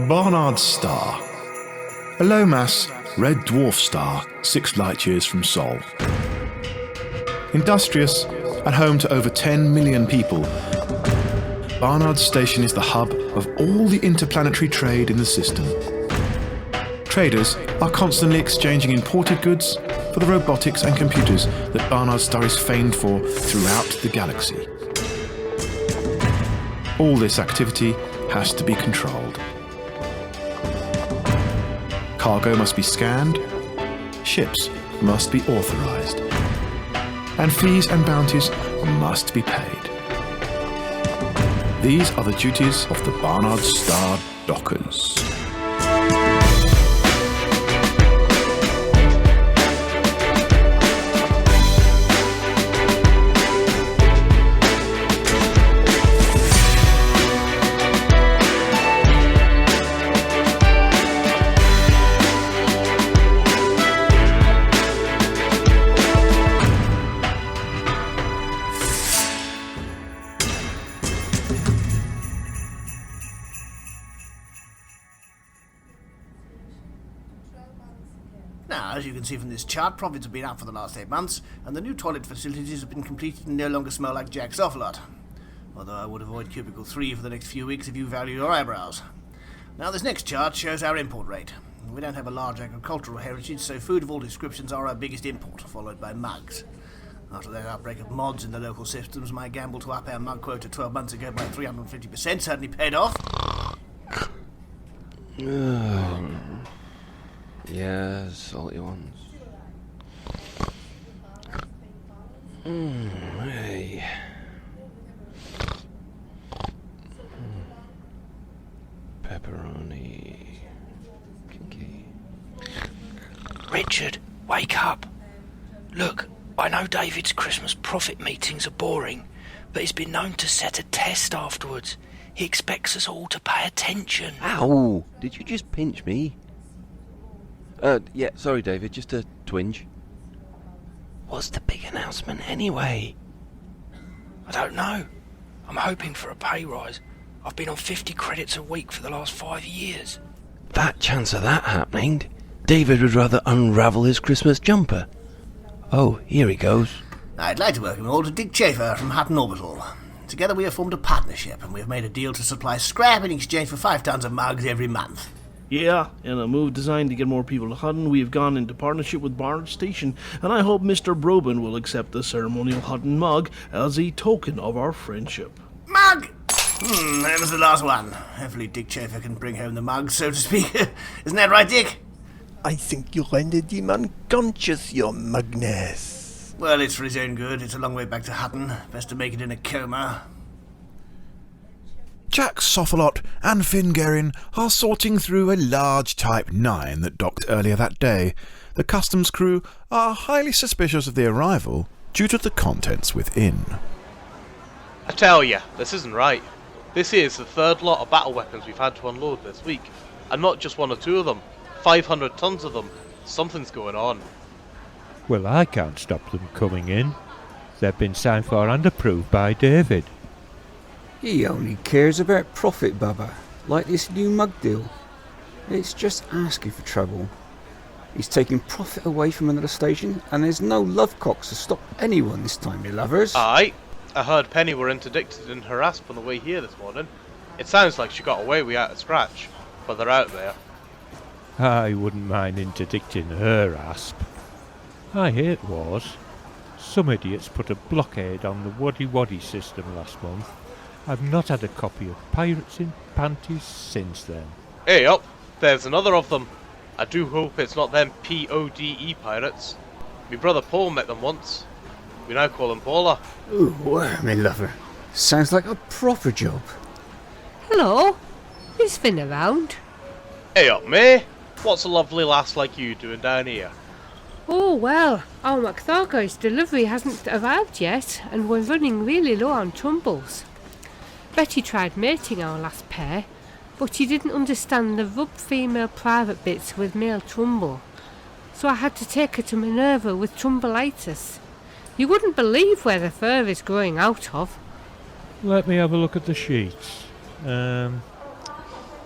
Barnard's star. A low-mass, red dwarf star 6 light-years from Sol. Industrious and home to over 10 million people, Barnard's station is the hub of all the interplanetary trade in the system. Traders are constantly exchanging imported goods for the robotics and computers that Barnard's star is famed for throughout the galaxy. All this activity has to be controlled. Cargo must be scanned, ships must be authorized, and fees and bounties must be paid. These are the duties of the Barnard Star Dockers. Now, as you can see from this chart, profits have been up for the last 8 months, and the new toilet facilities have been completed and no longer smell like Jack's Off-Lot. Although I would avoid cubicle 3 for the next few weeks if you value your eyebrows. Now, this next chart shows our import rate. We don't have a large agricultural heritage, so food of all descriptions are our biggest import, followed by mugs. After that outbreak of mods in the local systems, my gamble to up our mug quota 12 months ago by 350% certainly paid off. Yeah, salty ones. Hey. Pepperoni. Kinky. Richard, wake up. Look, I know David's Christmas profit meetings are boring, but he's been known to set a test afterwards. He expects us all to pay attention. Ow! Did you just pinch me? Yeah, sorry David, just a twinge. What's the big announcement anyway? I don't know. I'm hoping for a pay rise. I've been on 50 credits a week for the last 5 years. Fat chance of that happening. David would rather unravel his Christmas jumper. Oh, here he goes. I'd like to welcome you all to Dick Chafer from Hutton Orbital. Together we have formed a partnership, and we have made a deal to supply scrap in exchange for 5 tons of mugs every month. Yeah, in a move designed to get more people to Hutton, we have gone into partnership with Barnard Station, and I hope Mr. Brubin will accept the ceremonial Hutton mug as a token of our friendship. Mug! That was the last one. Hopefully Dick Chafer can bring home the mug, so to speak. Isn't that right, Dick? I think you rendered him unconscious, your mugness. Well, it's for his own good. It's a long way back to Hutton. Best to make it in a coma. Jack Sofalot and Fingerin are sorting through a large Type 9 that docked earlier that day. The customs crew are highly suspicious of the arrival due to the contents within. I tell ya, this isn't right. This is the third lot of battle weapons we've had to unload this week. And not just 1 or 2 of them. 500 tons of them. Something's going on. Well, I can't stop them coming in. They've been signed for and approved by David. He only cares about profit, Bubba, like this new mug deal. It's just asking for trouble. He's taking profit away from another station, and there's no lovecocks to stop anyone this time, you lovers. Aye, I heard Penny were interdicted in her asp on the way here this morning. It sounds like she got away without a scratch, but they're out there. I wouldn't mind interdicting her asp. I hate wars. Some idiots put a blockade on the Waddy system last month. I've not had a copy of Pirates in Panties since then. Hey up, there's another of them. I do hope it's not them P.O.D.E pirates. My brother Paul met them once. We now call him Paula. Ooh, my lover. Sounds like a proper job. Hello, is Finn around? Hey up, May. What's a lovely lass like you doing down here? Oh well, our McThargo's delivery hasn't arrived yet, and we're running really low on trumbles. Betty tried mating our last pair, but she didn't understand the rub female private bits with male trumble, so I had to take her to Minerva with trumbulitis. You wouldn't believe where the fur is growing out of. Let me have a look at the sheets.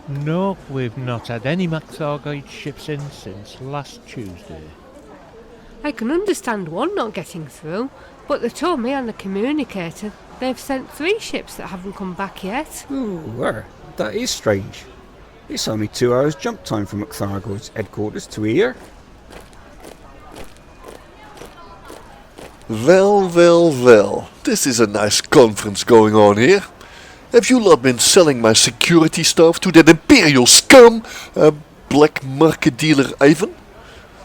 No, we've not had any Maxargoid ships in since last Tuesday. I can understand one not getting through, but they told me on the communicator they've sent 3 ships that haven't come back yet. Ooh, that is strange. It's only 2 hours jump time from Maxargoid's headquarters to here. Well. This is a nice conference going on here. Have you lot been selling my security stuff to that imperial scum, black market dealer Ivan?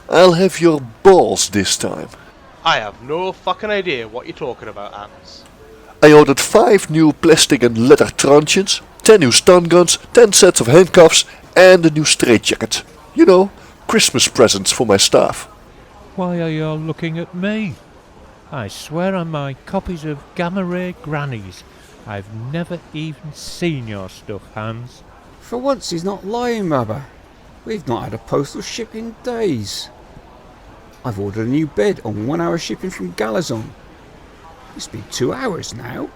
I'll have your balls this time. I have no fucking idea what you're talking about, Hans. I ordered 5 new plastic and leather truncheons, 10 new stun guns, 10 sets of handcuffs, and a new straitjacket. You know, Christmas presents for my staff. Why are you all looking at me? I swear on my copies of Gamma Ray Grannies, I've never even seen your stuff, Hans. For once he's not lying, Baba. We've not had a postal ship in days. I've ordered a new bed on 1 hour shipping from Galazon. It's been 2 hours now.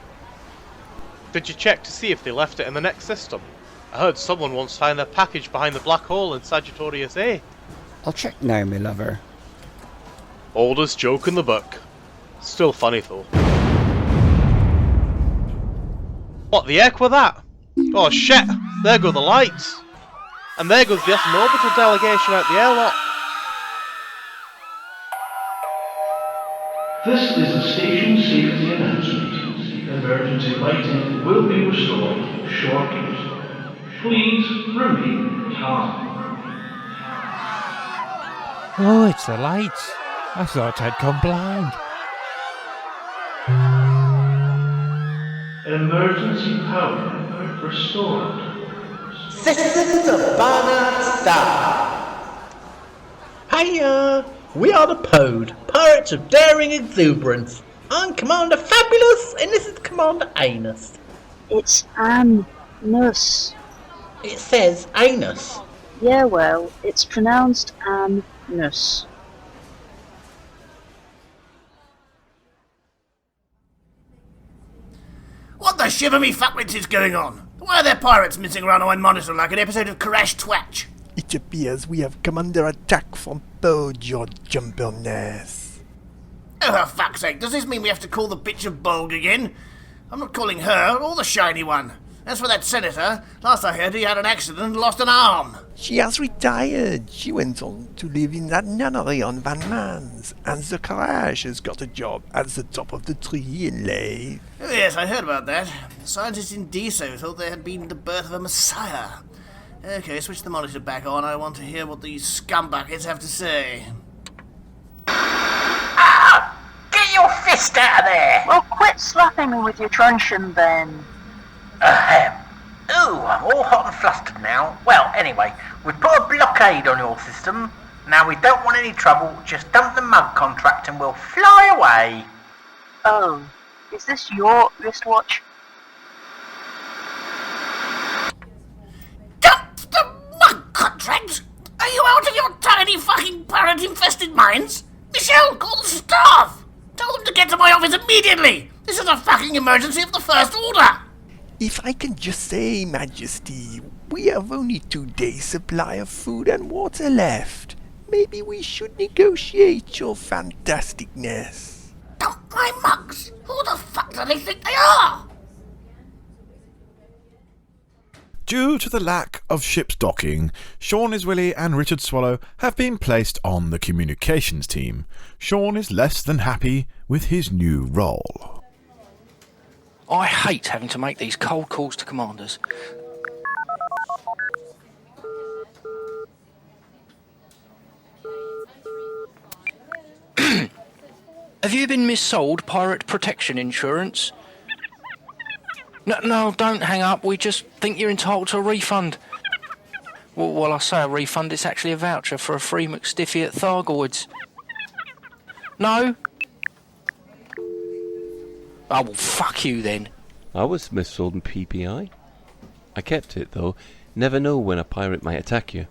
Did you check to see if they left it in the next system? I heard someone once found their package behind the black hole in Sagittarius A. I'll check now, my lover. Oldest joke in the book. Still funny though. What the heck with that? Oh shit, there go the lights. And there goes the orbital delegation out the airlock. This is a station safety announcement. Emergency lighting will be restored shortly. Please remain calm. Oh, it's the lights. I thought I'd gone blind. Emergency power restored. Citizens of Barnard Star. Hiya! We are the P.O.D.E, Pirates of Daring Exuberance. I'm Commander Fabulous, and this is Commander Anus. It's Anus. It says Anus. Yeah, well, it's pronounced Anus. What the shiver me fuckwits is going on? Why are there pirates missing around on my monitor like an episode of Crash Twatch? It appears we have come under attack from P.O.D.E, your jumperness. Oh, for fuck's sake, does this mean we have to call the bitch of Bolg again? I'm not calling her, or the shiny one. As for that senator, last I heard he had an accident and lost an arm. She has retired. She went on to live in that nunnery on Van Mans, and the crash has got a job at the top of the tree in Lay. Oh yes, I heard about that. Scientists in DSO thought there had been the birth of a messiah. Okay, switch the monitor back on. I want to hear what these scumbuckets have to say. Get your fist out of there! Well, quit slapping me with your truncheon then. Ooh, I'm all hot and flustered now. Well, anyway, we've put a blockade on your system. Now we don't want any trouble. Just dump the mug contract and we'll fly away. Oh, is this your wristwatch? Dump the mug contract? Are you out of your tiny fucking parrot-infested minds? Michelle, call the staff! Tell them to get to my office immediately! This is a fucking emergency of the First Order! If I can just say, Majesty, we have only 2 days' supply of food and water left. Maybe we should negotiate your fantasticness. Dump my mugs? Who the fuck do they think they are? Due to the lack of ships docking, Sean Iswilly and Richard Swallow have been placed on the communications team. Sean is less than happy with his new role. I hate having to make these cold calls to commanders. Have you been missold pirate protection insurance? No, don't hang up. We just think you're entitled to a refund. Well, I say a refund, it's actually a voucher for a free McStiffy at Thargoids. No? Oh, well, fuck you then. I was missold in PPI. I kept it, though. Never know when a pirate might attack you.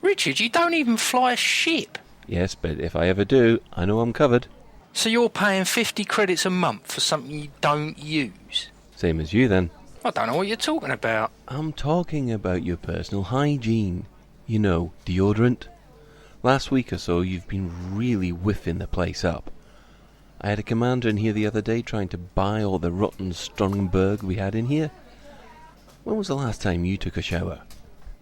Richard, you don't even fly a ship. Yes, but if I ever do, I know I'm covered. So you're paying 50 credits a month for something you don't use? Same as you, then. I don't know what you're talking about. I'm talking about your personal hygiene. You know, deodorant. Last week or so, you've been really whiffing the place up. I had a commander in here the other day trying to buy all the rotten Stromberg we had in here. When was the last time you took a shower?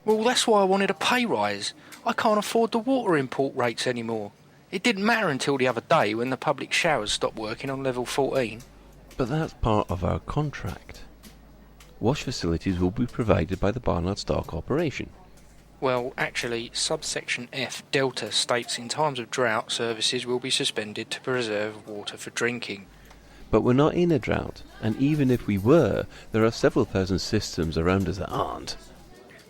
Well, that's why I wanted a pay rise. I can't afford the water import rates anymore. It didn't matter until the other day when the public showers stopped working on level 14. But that's part of our contract. Wash facilities will be provided by the Barnard Star Corporation. Well, actually, subsection F Delta states in times of drought services will be suspended to preserve water for drinking. But we're not in a drought, and even if we were, there are several thousand systems around us that aren't.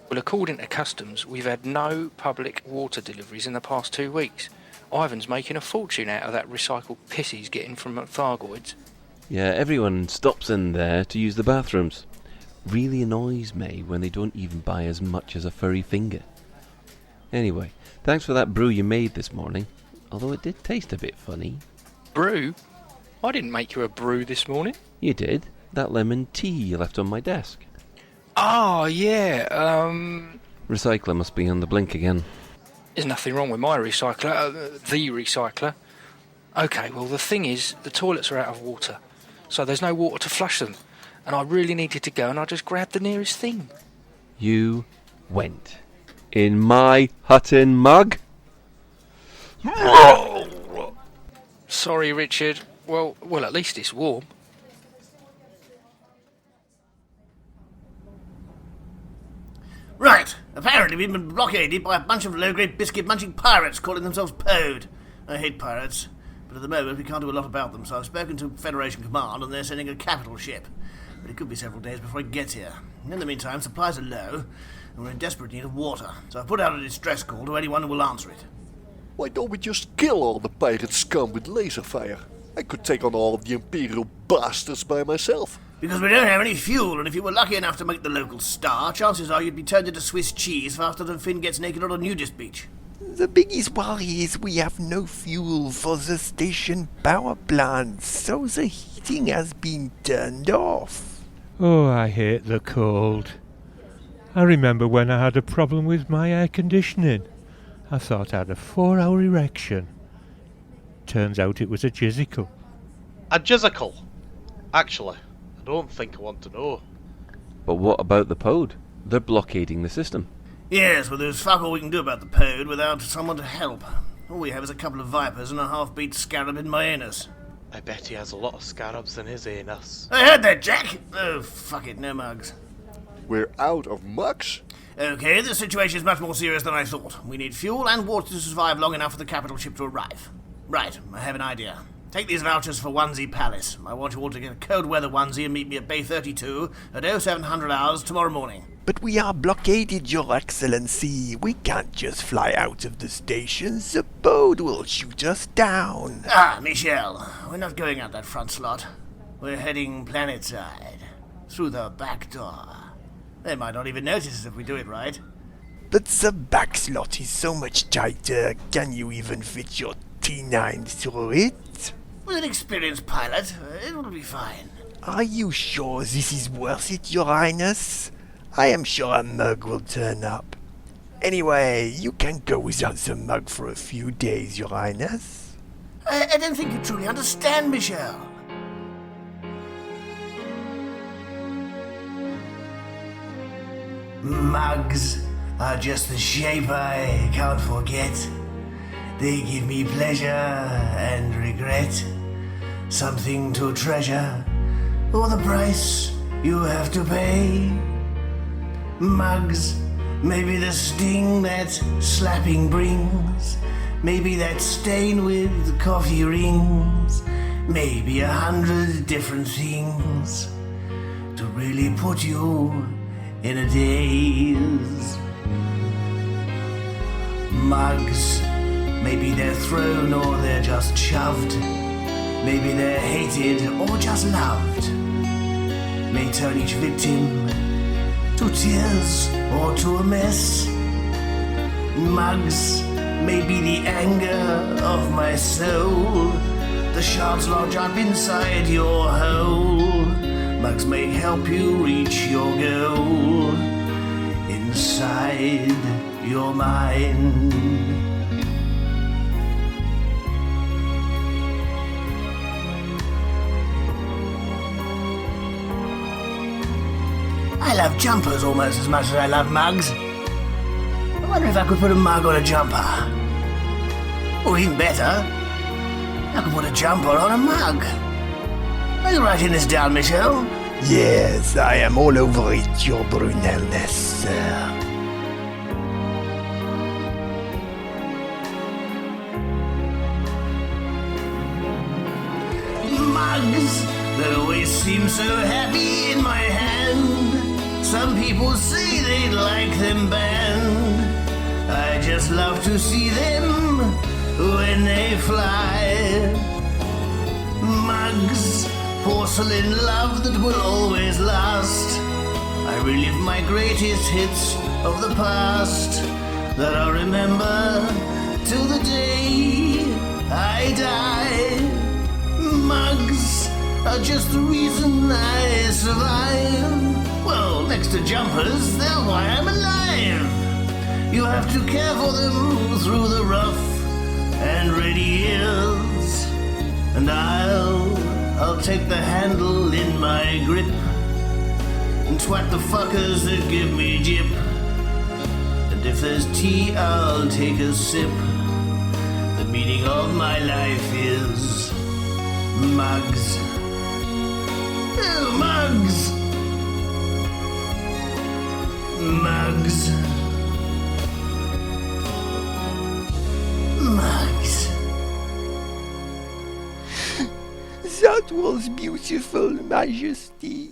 Well, according to Customs, we've had no public water deliveries in the past 2 weeks. Ivan's making a fortune out of that recycled piss he's getting from Thargoids. Yeah, everyone stops in there to use the bathrooms. Really annoys me when they don't even buy as much as a furry finger. Anyway, thanks for that brew you made this morning, although it did taste a bit funny. Brew? I didn't make you a brew this morning. You did. That lemon tea you left on my desk. Oh, yeah, Recycler must be on the blink again. There's nothing wrong with my recycler, the recycler. OK, well, the thing is, the toilets are out of water, so there's no water to flush them. And I really needed to go, and I just grabbed the nearest thing. You went. In my Hutton mug? Sorry, Richard. Well, at least it's warm. Right, apparently we've been blockaded by a bunch of low-grade biscuit-munching pirates calling themselves P.O.D.E. I hate pirates, but at the moment we can't do a lot about them, so I've spoken to Federation Command and they're sending a capital ship. But it could be several days before it gets here. In the meantime, supplies are low, and we're in desperate need of water, so I've put out a distress call to anyone who will answer it. Why don't we just kill all the pirate scum with laser fire? I could take on all of the Imperial bastards by myself. Because we don't have any fuel, and if you were lucky enough to make the local star, chances are you'd be turned into Swiss cheese faster than Finn gets naked on a nudist beach. The biggest worry is we have no fuel for the station power plant, so the heating has been turned off. Oh, I hate the cold. I remember when I had a problem with my air conditioning. I thought I had a 4-hour erection. Turns out it was a jizzicle. A jizzicle? Actually, I don't think I want to know. But what about the P.O.D.E? They're blockading the system. Yes, well there's fuck all we can do about the P.O.D.E without someone to help. All we have is a couple of vipers and a half-beat scarab in my anus. I bet he has a lot of scarabs in his anus. I heard that, Jack! Oh, fuck it, no mugs. We're out of mugs? Okay, the situation is much more serious than I thought. We need fuel and water to survive long enough for the capital ship to arrive. Right, I have an idea. Take these vouchers for Onesie Palace. I want you all to get a cold weather onesie and meet me at Bay 32 at 0700 hours tomorrow morning. But we are blockaded, Your Excellency. We can't just fly out of the station. The P.O.D.E will shoot us down. Ah, Michel, we're not going out that front slot. We're heading planetside. Through the back door. They might not even notice us if we do it right. But the back slot is so much tighter. Can you even fit your T9 through it? With an experienced pilot, it will be fine. Are you sure this is worth it, Your Highness? I am sure a mug will turn up. Anyway, you can go without the mug for a few days, Your Highness. I don't think you truly understand, Michel. Mugs are just the shape I can't forget. They give me pleasure and regret, something to treasure, or the price you have to pay. Mugs, maybe the sting that slapping brings, maybe that stain with coffee rings, maybe 100 different things to really put you in a daze. Mugs, maybe they're thrown or they're just shoved. Maybe they're hated or just loved. May turn each victim to tears or to a mess. Mugs may be the anger of my soul. The shards lodge up inside your hole. Mugs may help you reach your goal inside your mind. I love jumpers almost as much as I love mugs. I wonder if I could put a mug on a jumper. Or even better, I could put a jumper on a mug. Are you writing this down, Michel? Yes, I am all over it, your Brunelness, sir. Mugs that always seem so happy in my hand. Some people say they'd like them banned. I just love to see them when they fly. Mugs, porcelain love that will always last. I relive my greatest hits of the past that I'll remember till the day I die. Mugs are just the reason I survive. Well, next to jumpers, they're why I'm alive. You have to care for them through the rough and ready years. And I'll take the handle in my grip and twat the fuckers that give me jip. And if there's tea, I'll take a sip. The meaning of my life is mugs. Oh, mugs! Mugs. Mugs. That was beautiful, Majesty.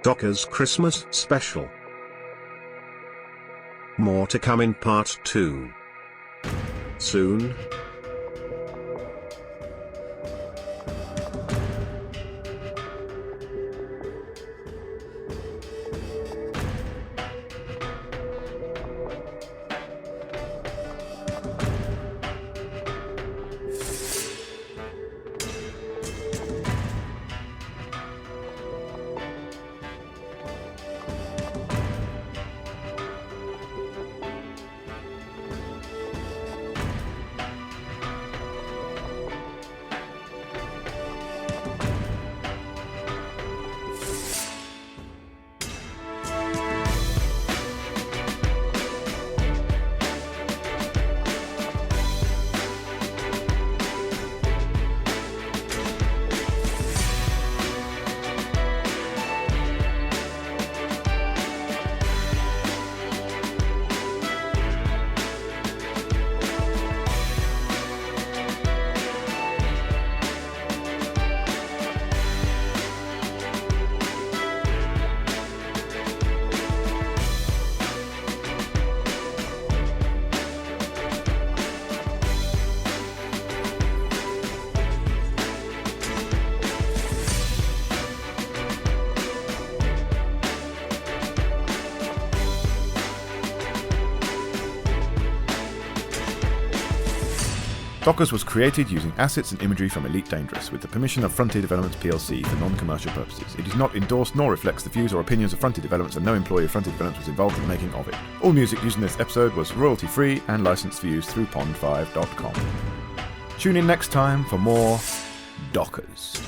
Docker's Christmas Special. More to come in part 2. Soon. Dockers was created using assets and imagery from Elite Dangerous with the permission of Frontier Developments plc for non-commercial purposes. It is not endorsed nor reflects the views or opinions of Frontier Developments, and no employee of Frontier Developments was involved in the making of it. All music used in this episode was royalty-free and licensed for use through pond5.com. Tune in next time for more Dockers.